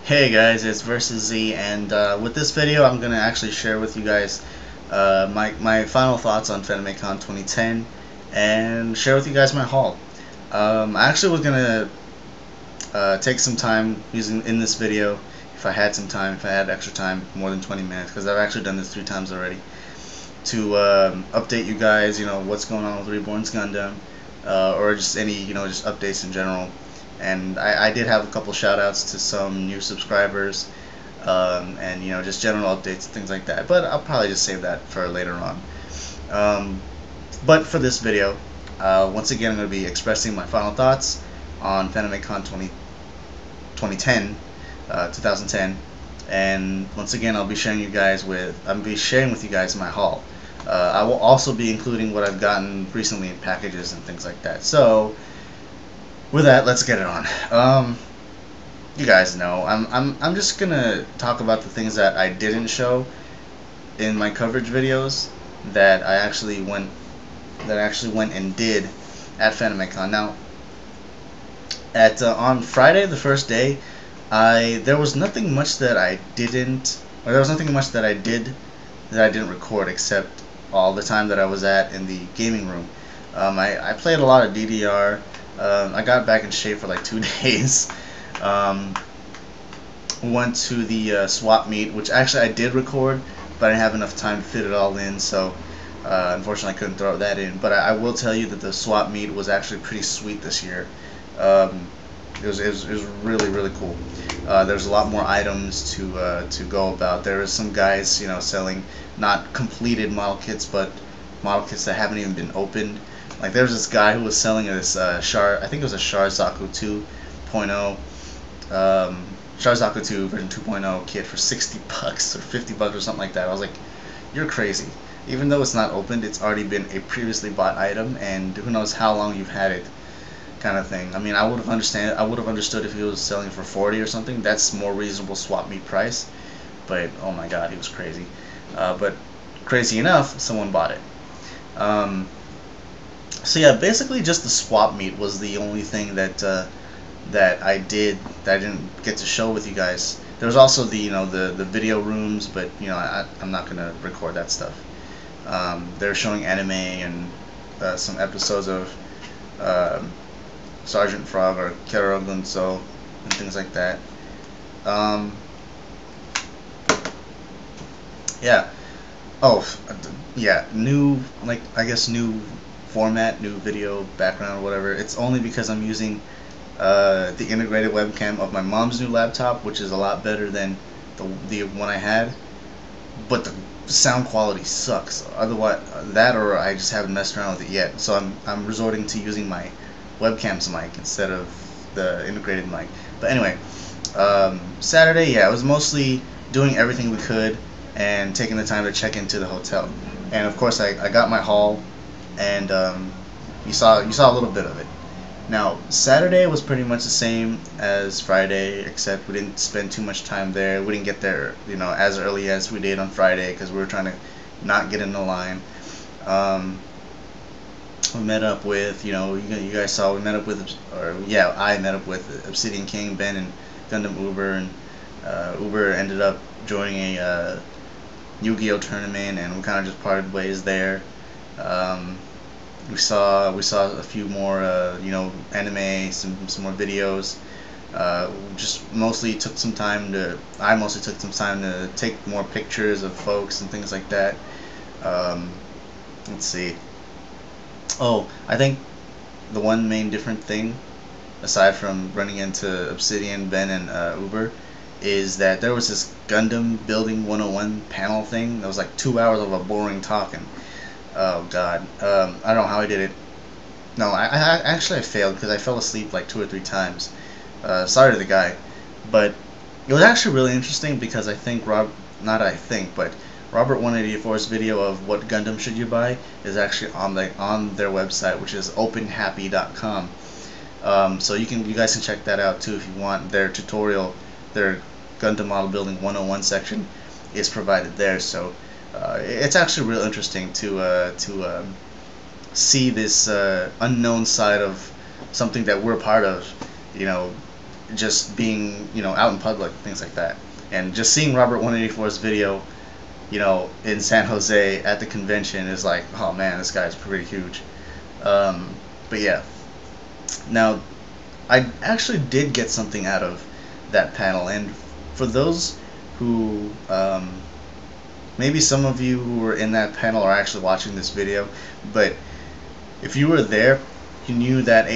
Hey guys, it's Versus Z, and with this video, I'm gonna actually share with you guys my final thoughts on FanimeCon 2010, and share with you guys my haul. I actually was gonna take some time using in this video, if I had some time, if I had extra time, more than 20 minutes, because I've actually done this 3 times already, to update you guys, what's going on with Reborn's Gundam, or just any, just updates in general. And I did have a couple shout outs to some new subscribers, and just general updates and things like that, but I'll probably just save that for later on. But for this video, once again, I'm going to be expressing my final thoughts on FanimeCon 2010, 2010, and once again, I'll be sharing with you guys my haul. I will also be including what I've gotten recently in packages and things like that. So with that, let's get it on. You guys know I'm just gonna talk about the things that I didn't show in my coverage videos that I actually went and did at FanimeCon. Now, at on Friday, the first day, there was nothing much that I didn't, or there was nothing much that I did that I didn't record, except all the time that I was in the gaming room. I played a lot of DDR. I got back in shape for like 2 days. Went to the Swapmeet, which actually I did record, but I didn't have enough time to fit it all in, so unfortunately I couldn't throw that in. But I will tell you that the Swapmeet was actually pretty sweet this year. It was really, really cool. There's a lot more items to go about. There is some guys selling not completed model kits, but model kits that haven't even been opened. Like, there was this guy who was selling this I think it was a Sharzaku 2.0, Sharzaku 2 version 2.0 kit for $60 or $50 or something like that. I was like, you're crazy. Even though it's not opened, it's already been a previously bought item, and who knows how long you've had it, kind of thing. I mean, I would have understood if he was selling for 40 or something. That's more reasonable swap meet price. But oh my God, he was crazy. But crazy enough, someone bought it. So yeah, basically just the swap meet was the only thing that I didn't get to show with you guys. There was also the video rooms, but I'm not gonna record that stuff. They're showing anime and some episodes of Sergeant Frog or Kero Gunso and things like that. Yeah. Oh, yeah. New, like, I guess new format, new video background, whatever. It's only because I'm using the integrated webcam of my mom's new laptop, which is a lot better than the one I had, but the sound quality sucks. Otherwise, that, or I just haven't messed around with it yet. So I'm resorting to using my webcam's mic instead of the integrated mic. But anyway, Saturday, yeah, it was mostly doing everything we could and taking the time to check into the hotel. And of course, I got my haul, and you saw a little bit of it. Now, Saturday was pretty much the same as Friday, except we didn't spend too much time there. We didn't get there, as early as we did on Friday, because we were trying to not get in the line. We met up with, you guys saw, we met up with, I met up with Obsidian King, Ben, and Gundam Uber, and Uber ended up joining a Yu-Gi-Oh tournament, and we kind of just parted ways there. We saw a few more anime, some more videos. Just mostly took some time to I mostly took some time to take more pictures of folks and things like that. Let's see. Oh, I think the one main different thing, aside from running into Obsidian, Ben, and Uber, is that there was this Gundam Building 101 panel thing that was like 2 hours of a boring talking. Oh God, I don't know how I did it. No, I actually failed because I fell asleep like 2 or 3 times. Sorry to the guy, but it was actually really interesting because I think Robert 184's video of what Gundam should you buy is actually on their website, which is openhappy.com. So you guys can check that out too if you want. Their tutorial, their Gundam Model Building 101 section is provided there. So it's actually real interesting to see this unknown side of something that we're part of, just being, out in public, things like that. And just seeing Robert 184's video, in San Jose at the convention is like, oh man, this guy's pretty huge. But yeah, now I actually did get something out of that panel, and for those who, maybe some of you who were in that panel are actually watching this video, but if you were there, you knew that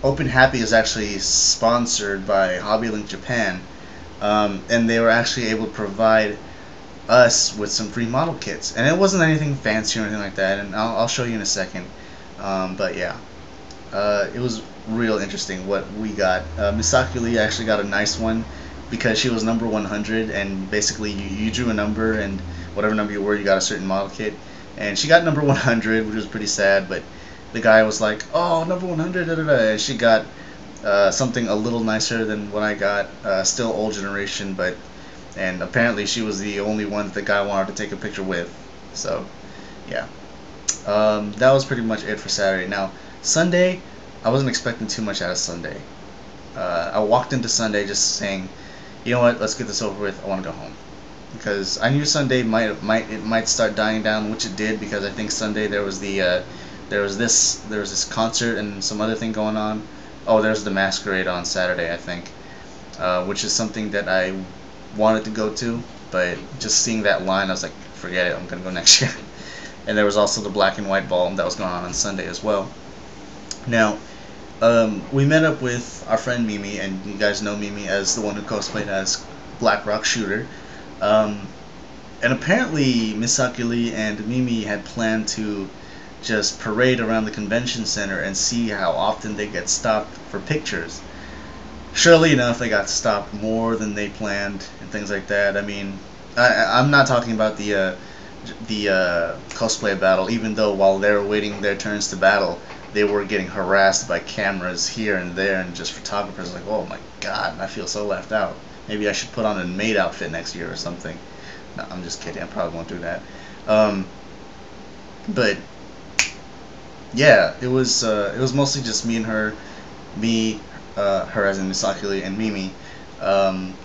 Open Happy is actually sponsored by HobbyLink Japan, and they were actually able to provide us with some free model kits, and it wasn't anything fancy or anything like that, and I'll show you in a second. But yeah, it was real interesting what we got. Misaki Lee actually got a nice one because she was number 100, and basically you drew a number, and whatever number you were, you got a certain model kit, and she got number 100, which was pretty sad, but the guy was like, oh, number 100, da, da, da. And she got something a little nicer than what I got, still old generation, and apparently she was the only one that the guy wanted to take a picture with. So yeah, that was pretty much it for Saturday. Now Sunday, I wasn't expecting too much out of Sunday. I walked into Sunday just saying, you know what, let's get this over with, I want to go home, because I knew Sunday might start dying down, which it did, because I think Sunday there was this concert and some other thing going on. Oh, there's the masquerade on Saturday, I think, which is something that I wanted to go to, but just seeing that line, I was like, forget it, I'm gonna go next year. And there was also the black and white ball that was going on Sunday as well. Now, we met up with our friend Mimi, and you guys know Mimi as the one who cosplayed as Black Rock Shooter. And apparently Misaki Lee and Mimi had planned to just parade around the convention center and see how often they get stopped for pictures. Surely enough, they got stopped more than they planned and things like that. I mean, I'm not talking about the cosplay battle, even though while they were waiting their turns to battle, they were getting harassed by cameras here and there, and just photographers like, oh my god, I feel so left out. Maybe I should put on a maid outfit next year or something. No, I'm just kidding, I probably won't do that. But yeah, it was mostly just me and her, her as in Misaki Lee, and Mimi,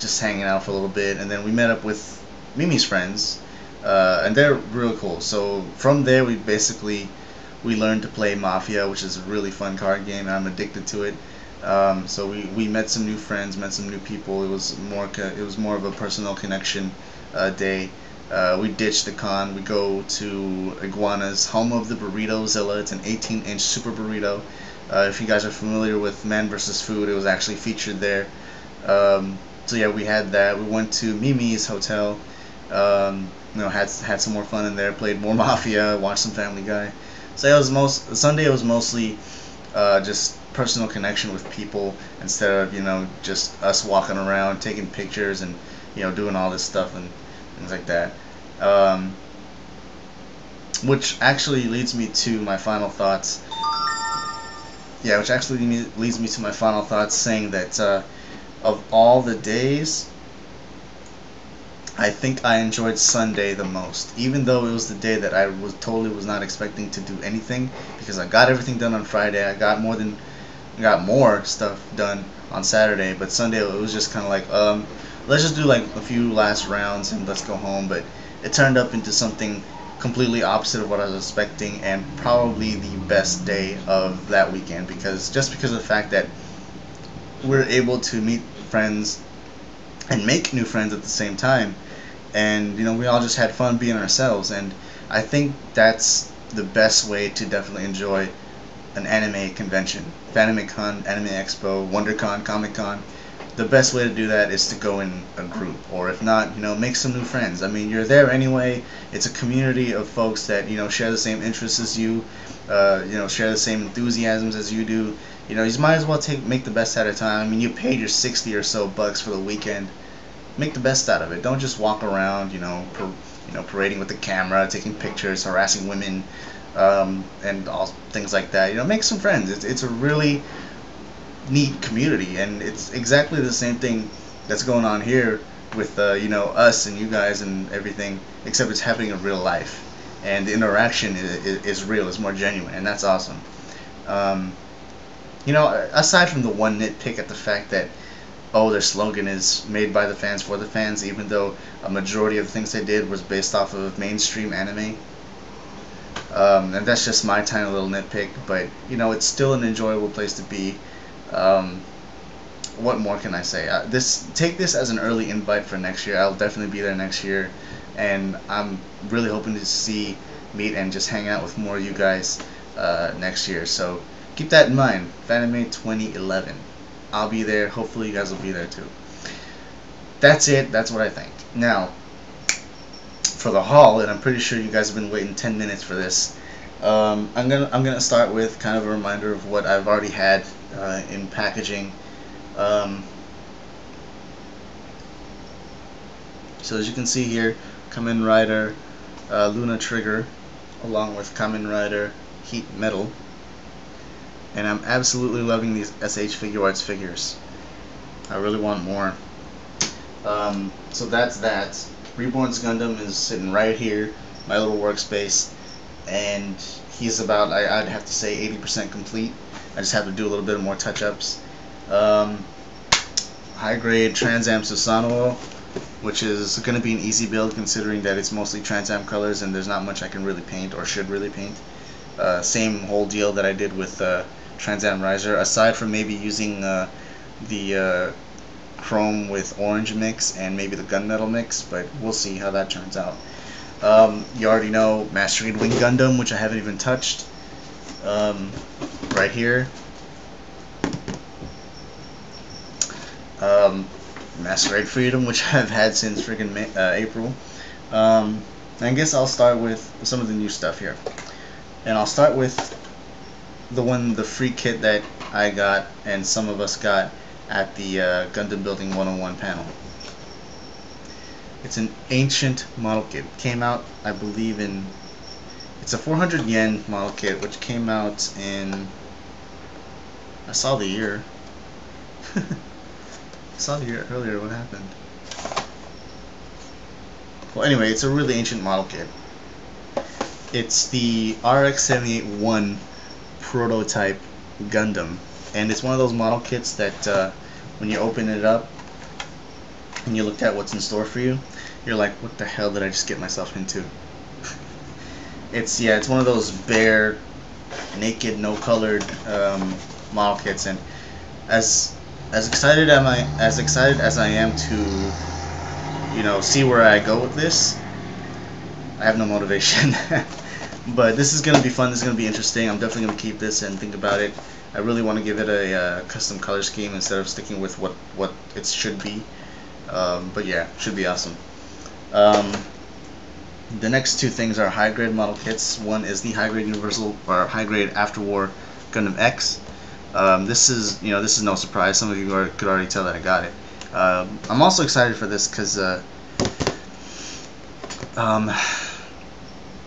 just hanging out for a little bit, and then we met up with Mimi's friends, and they're real cool. So from there, we learned to play Mafia, which is a really fun card game, and I'm addicted to it. So we met some new friends, met some new people. It was more of a personal connection day. We ditch the con. We go to Iguana's, home of the Burrito-Zilla. It's an 18-inch super burrito. If you guys are familiar with Man vs. Food, it was actually featured there. So yeah, we had that. We went to Mimi's hotel. Had some more fun in there. Played more Mafia. Watched some Family Guy. So yeah, Sunday. It was mostly just personal connection with people, instead of just us walking around taking pictures and doing all this stuff and things like that. Which actually leads me to my final thoughts. Yeah, which actually leads me to my final thoughts, saying that of all the days, I think I enjoyed Sunday the most, even though it was the day that I totally was not expecting to do anything, because I got everything done on Friday. I got more stuff done on Saturday, but Sunday it was just kind of like, let's just do like a few last rounds and let's go home. But it turned up into something completely opposite of what I was expecting, and probably the best day of that weekend, because of the fact that we're able to meet friends and make new friends at the same time, and we all just had fun being ourselves. And I think that's the best way to definitely enjoy an anime convention. FanimeCon, Anime Expo, WonderCon, Comic Con. The best way to do that is to go in a group, or if not, make some new friends. I mean, you're there anyway. It's a community of folks that share the same interests as you, share the same enthusiasms as you do. You might as well make the best out of time. I mean, you paid your 60 or so bucks for the weekend. Make the best out of it. Don't just walk around, parading with the camera, taking pictures, harassing women, and all things like that. Make some friends. It's a really neat community, and it's exactly the same thing that's going on here with us and you guys and everything, except it's happening in real life, and the interaction is real, it's more genuine, and that's awesome. You know, aside from the one nitpick at the fact that, oh, their slogan is made by the fans for the fans, even though a majority of the things they did was based off of mainstream anime. And that's just my tiny little nitpick, but you know, it's still an enjoyable place to be. Um, what more can I say? Take this as an early invite for next year. I'll definitely be there next year, and I'm really hoping to meet and just hang out with more of you guys next year. So keep that in mind. Fanime 2011. I'll be there. Hopefully you guys will be there too. That's it. That's what I think. Now, for the haul, and I'm pretty sure you guys have been waiting 10 minutes for this. I'm gonna start with kind of a reminder of what I've already had in packaging. So as you can see here, Kamen Rider, Luna Trigger, along with Kamen Rider Heat Metal, and I'm absolutely loving these SH Figure Arts figures. I really want more. So that's that. Reborn's Gundam is sitting right here, my little workspace, and he's about, I'd have to say, 80% complete. I just have to do a little bit more touch-ups. High grade Trans Am Susanoo, which is going to be an easy build considering that it's mostly Trans Am colors and there's not much I can really paint or should really paint. Same whole deal that I did with Trans Am Riser, aside from maybe using the chrome with orange mix and maybe the gunmetal mix, but we'll see how that turns out. You already know Masquerade Wing Gundam, which I haven't even touched. Right here. Masquerade Freedom, which I've had since freaking April. I guess I'll start with some of the new stuff here, and I'll start with the free kit that I got and some of us got at the Gundam Building 101 panel. It's an ancient model kit. It came out, I believe, it's a 400 yen model kit, which came out in, I saw the year. I saw the year earlier. What happened? Well, anyway, it's a really ancient model kit. It's the RX-78-1 prototype Gundam, and it's one of those model kits that when you open it up and you look at what's in store for you, you're like, what the hell did I just get myself into? It's one of those bare, naked, no colored model kits, and as excited as I am to, you know, see where I go with this, I have no motivation. But this is gonna be fun. This is gonna be interesting. I'm definitely gonna keep this and think about it. I really want to give it a custom color scheme instead of sticking with what it should be. But yeah, should be awesome. The next two things are high grade model kits. One is the high grade Universal or high grade After War Gundam X. This is no surprise. Some of you could already tell that I got it. I'm also excited for this because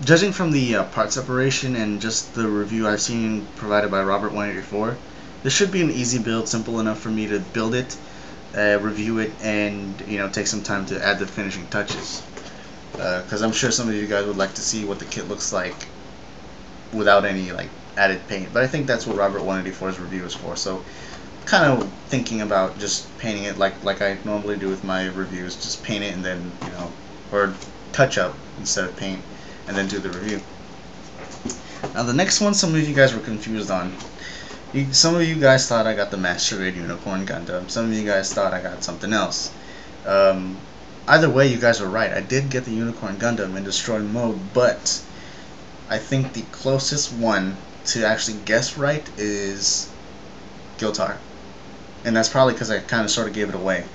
judging from the part separation and just the review I've seen provided by Robert 184, this should be an easy build, simple enough for me to build it, review it, and take some time to add the finishing touches. Because I'm sure some of you guys would like to see what the kit looks like without any added paint. But I think that's what Robert 184's review is for. So kind of thinking about just painting it like I normally do with my reviews, just paint it and then or touch up instead of paint, and then do the review. Now the next one, some of you guys were confused on. Some of you guys thought I got the Master Raid Unicorn Gundam. Some of you guys thought I got something else. Either way, you guys were right. I did get the Unicorn Gundam in Destroy Mode, but I think the closest one to actually guess right is Giltar. And that's probably because I kind of sort of gave it away.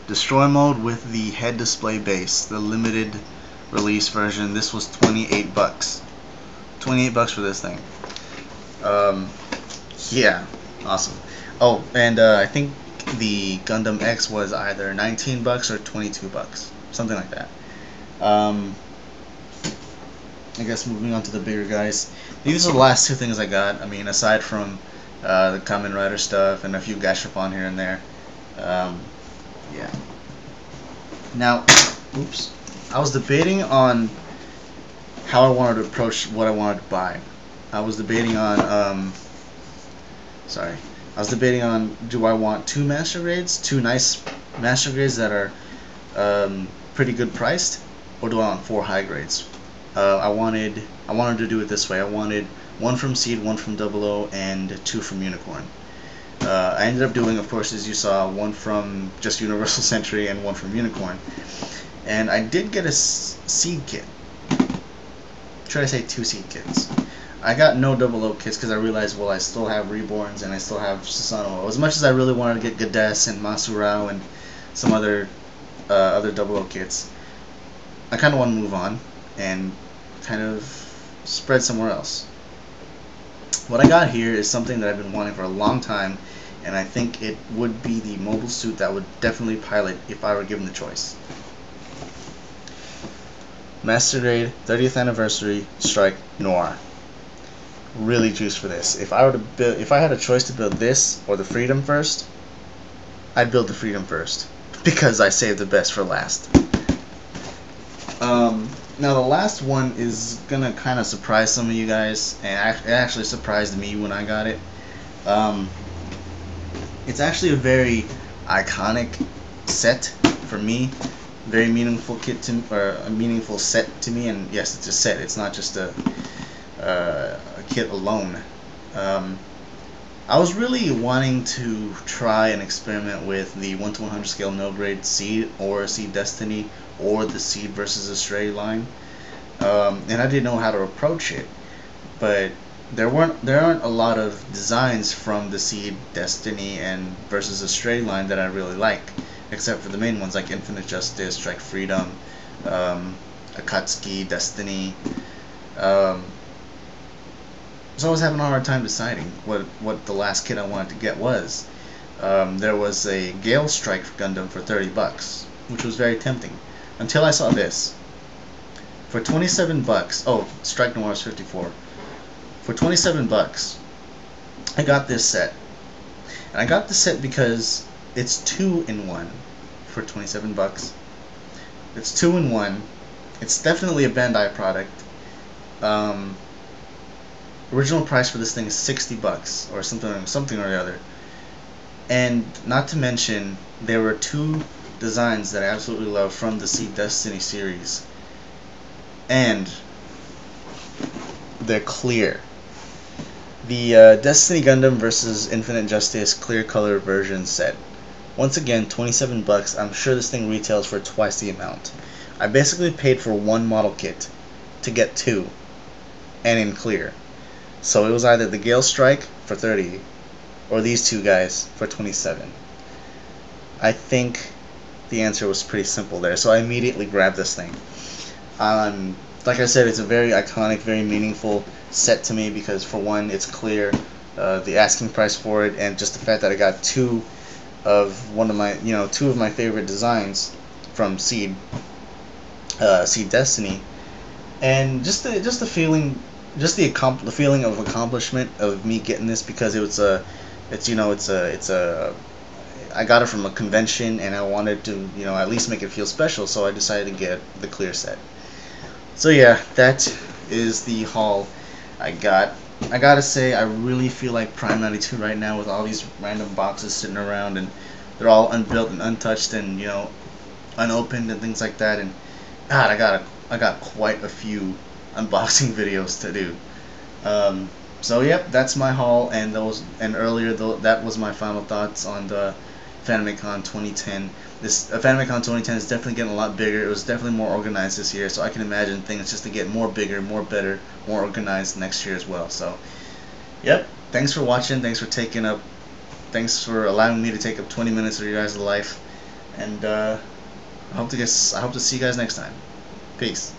Destroy Mode with the head display base, the limited release version. This was 28 bucks. 28 bucks for this thing. Yeah, awesome. Oh, and I think the Gundam X was either 19 bucks or 22 bucks, something like that. I guess moving on to the bigger guys. These are the last two things I got. I mean, aside from the Kamen Rider stuff and a few Gashapon here and there. Yeah. Now, I was debating on how I wanted to approach what I wanted to buy. I was debating on sorry, I was debating on, do I want two master grades, two nice master grades that are pretty good priced, or do I want four high grades? I wanted to do it this way. I wanted one from Seed, one from 00, and two from Unicorn. I ended up doing, of course, as you saw, one from just Universal Century and one from Unicorn. And I did get a Seed kit. Should I say two Seed kits? I got no 00 kits because I realized, well, I still have Reborns and I still have Susanoo. As much as I really wanted to get Gades and Masurao and some other 00 kits, I kind of want to move on and kind of spread somewhere else. What I got here is something that I've been wanting for a long time, and I think it would be the mobile suit that would definitely pilot if I were given the choice. Master Grade 30th Anniversary Strike Noir. Really juiced for this. If I had a choice to build this or the Freedom first, I'd build the Freedom first because I saved the best for last. Now the last one is gonna kind of surprise some of you guys, and it actually surprised me when I got it. It's actually a very iconic set for me, very meaningful a meaningful set to me, and yes, it's a set. It's not just a kit alone. I was really wanting to try and experiment with the 1 to 100 scale no grade Seed or Seed Destiny or the Seed versus Astray line, and I didn't know how to approach it. But there aren't a lot of designs from the Seed Destiny and versus Astray line that I really like, except for the main ones like Infinite Justice, Strike Freedom, Akatsuki, Destiny. So I was having a hard time deciding what the last kit I wanted to get was. There was a Gale Strike Gundam for $30, which was very tempting, until I saw this. For $27, oh, Strike Noir is $54. For $27, I got this set, and I got the set because it's 2-in-1 for $27. It's 2-in-1. It's definitely a Bandai product. Original price for this thing is $60 or something or the other. And not to mention, there were two designs that I absolutely love from the Seed Destiny series, and they're clear. The Destiny Gundam vs. Infinite Justice clear color version set. Once again, $27. I'm sure this thing retails for twice the amount. I basically paid for one model kit to get two, and in clear. So it was either the Gale Strike for $30 or these two guys for $27. I think the answer was pretty simple there, so I immediately grabbed this thing. Like I said, it's a very iconic, very meaningful set to me because, for one, it's clear, the asking price for it, and just the fact that I got two of my favorite designs from Seed Destiny, and just the feeling. Just the feeling of accomplishment of me getting this, because I got it from a convention and I wanted to at least make it feel special, so I decided to get the clear set. So yeah, that is the haul I got. I gotta say, I really feel like Prime 92 right now with all these random boxes sitting around, and they're all unbuilt and untouched and unopened and things like that. And God, I got quite a few unboxing videos to do. So yep, that's my haul, and earlier that was my final thoughts on the FanimeCon 2010. This FanimeCon 2010 is definitely getting a lot bigger. It was definitely more organized this year, so I can imagine things just to get more bigger, more better, more organized next year as well. So yep, thanks for watching. Thanks for allowing me to take up 20 minutes of your guys' life, and I hope to see you guys next time. Peace.